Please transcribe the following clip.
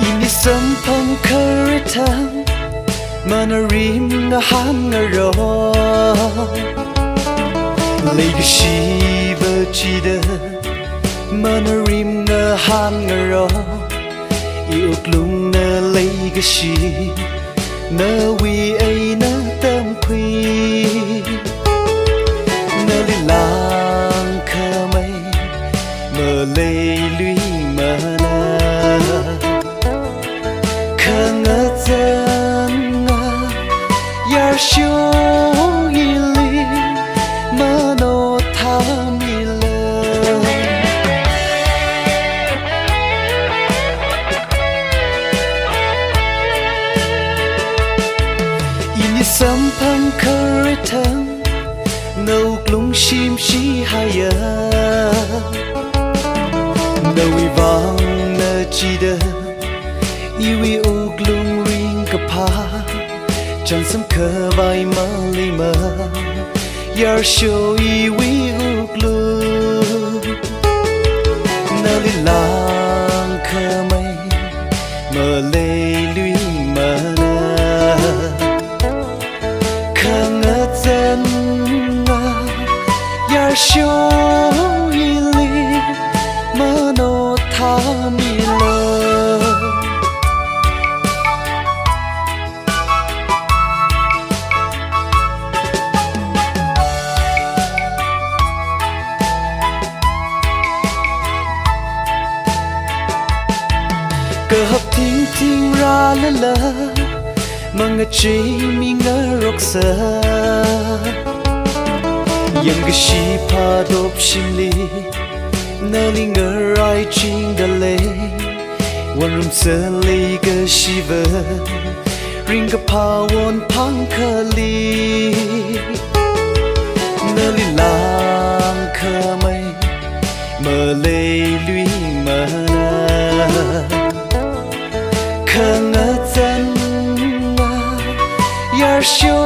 Ini sempang keretang Manarim nga hangaro Legacy bercida Manarim nga hangaro Iuklung na legacy Na wi ay na tamkwi Na lilang kamay Malay lui mana Kangatan nga Yar syo ili Mano tamila Ini sampang keretang Nau klung shim shi haya Nawi vang na chida Iwi uglung ring kapa Chẳng sắm khờ vai ma lima Yar show iwi uglung Na li lang khờ mây Mờ lê lui mana Khờ ngất dân nga Yar show ili Mano thamila Cơ hấp thinh thinh ra lơ lơ Mga chế mi ngơ rốc sơ Yang cái shi pa đốp shim li Nơ li ngơ rai chinh đà lê Wan rum sơ li gơ shi vơ Ring ka pa won pang ka li Nơ li lang ka mây Mơ lê lui mana Khangatan nga Yar syo